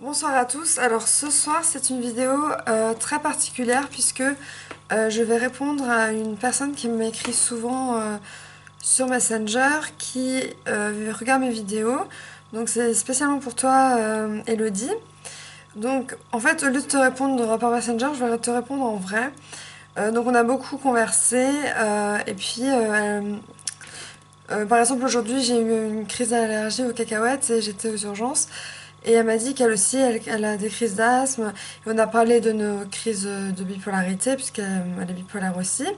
Bonsoir à tous. Alors ce soir c'est une vidéo très particulière puisque je vais répondre à une personne qui m'écrit souvent sur Messenger qui regarde mes vidéos. Donc c'est spécialement pour toi Elodie. Donc en fait au lieu de te répondre par Messenger je vais te répondre en vrai. Donc on a beaucoup conversé et puis par exemple aujourd'hui j'ai eu une crise d'allergie aux cacahuètes et j'étais aux urgences. Et elle m'a dit qu'elle aussi, elle a des crises d'asthme. Et on a parlé de nos crises de bipolarité, puisqu'elle est bipolaire aussi.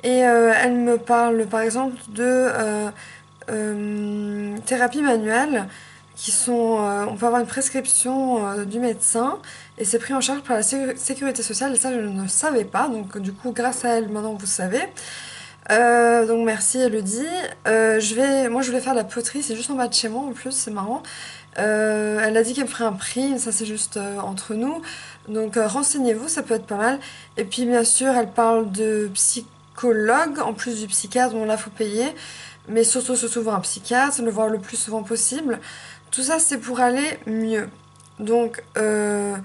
Et elle me parle par exemple de thérapies manuelles qui sont... on peut avoir une prescription du médecin et c'est pris en charge par la sécurité sociale. Et ça, je ne savais pas. Donc du coup, grâce à elle, maintenant vous savez. Donc merci Elodie. Moi je voulais faire de la poterie, c'est juste en bas de chez moi en plus, c'est marrant. Elle a dit qu'elle me ferait un prix, mais ça c'est juste entre nous. Donc renseignez-vous, ça peut être pas mal. Et puis bien sûr, elle parle de psychologue, en plus du psychiatre, bon là faut payer. Mais surtout voir un psychiatre, le voir le plus souvent possible. Tout ça c'est pour aller mieux. Donc elles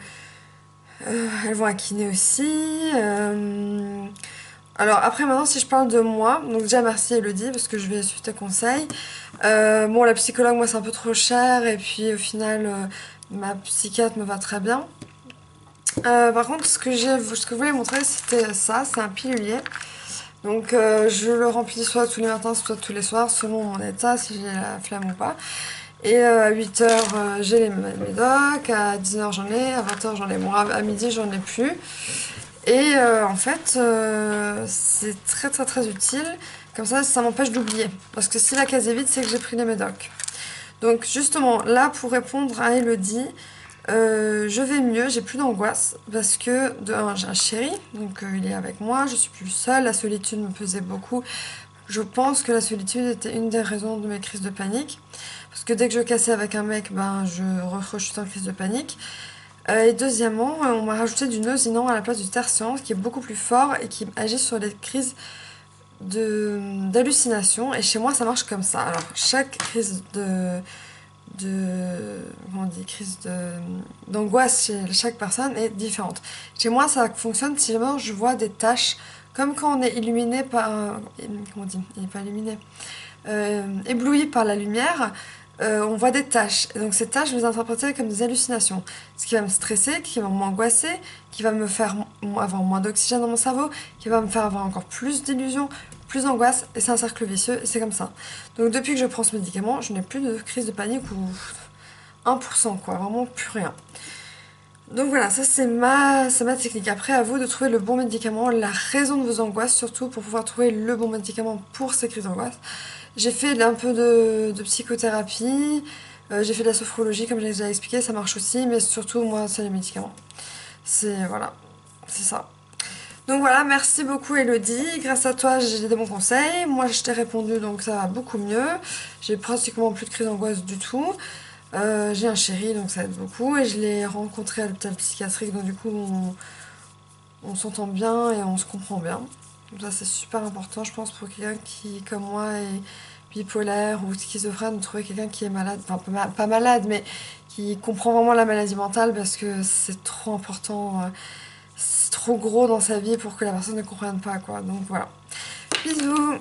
vont à kiné aussi. Alors après maintenant si je parle de moi, donc déjà merci Elodie parce que je vais suivre tes conseils. Bon la psychologue moi c'est un peu trop cher et puis au final ma psychiatre me va très bien. Par contre ce que je voulais montrer c'était ça, c'est un pilulier. Donc je le remplis soit tous les matins soit tous les soirs selon mon état si j'ai la flemme ou pas. Et à 8h j'ai les médocs, à 19h j'en ai, à 20h j'en ai, bon à midi j'en ai plus. Et en fait, c'est très utile. Comme ça m'empêche d'oublier. Parce que si la case est vide, c'est que j'ai pris les médocs. Donc justement, là, pour répondre à Elodie, je vais mieux, j'ai plus d'angoisse. Parce que, de un, j'ai un chéri, donc il est avec moi, je suis plus seule, la solitude me pesait beaucoup. Je pense que la solitude était une des raisons de mes crises de panique. Parce que dès que je cassais avec un mec, ben, je rechute en crise de panique. Et deuxièmement, on m'a rajouté du Nosinant à la place du tertian, qui est beaucoup plus fort et qui agit sur les crises d'hallucination. Et chez moi, ça marche comme ça. Alors, chaque crise comment on dit, d'angoisse chez chaque personne est différente. Chez moi, ça fonctionne si vraiment je vois des taches, comme quand on est illuminé par... comment on dit? Il n'est pas illuminé. Ébloui par la lumière, on voit des taches. Et donc ces taches, je les interpréter comme des hallucinations. Ce qui va me stresser, qui va m'angoisser, qui va me faire avoir moins d'oxygène dans mon cerveau, qui va me faire avoir encore plus d'illusions, plus d'angoisse, et c'est un cercle vicieux, et c'est comme ça. Donc depuis que je prends ce médicament, je n'ai plus de crise de panique ou 1%, quoi, vraiment plus rien. Donc voilà, ça c'est ma technique. Après, à vous de trouver le bon médicament, la raison de vos angoisses, surtout pour pouvoir trouver le bon médicament pour ces crises d'angoisse. J'ai fait un peu de psychothérapie, j'ai fait de la sophrologie comme je l'ai déjà expliqué, ça marche aussi, mais surtout moi c'est les médicaments. Voilà, c'est ça. Donc voilà, merci beaucoup Elodie, grâce à toi j'ai des bons conseils, moi je t'ai répondu donc ça va beaucoup mieux, j'ai pratiquement plus de crise d'angoisse du tout. J'ai un chéri donc ça aide beaucoup et je l'ai rencontré à l'hôpital psychiatrique donc du coup on s'entend bien et on se comprend bien. Donc ça c'est super important je pense pour quelqu'un qui comme moi est bipolaire ou schizophrène, de trouver quelqu'un qui est malade, enfin pas malade mais qui comprend vraiment la maladie mentale parce que c'est trop important, c'est trop gros dans sa vie pour que la personne ne comprenne pas quoi. Donc voilà. Bisous.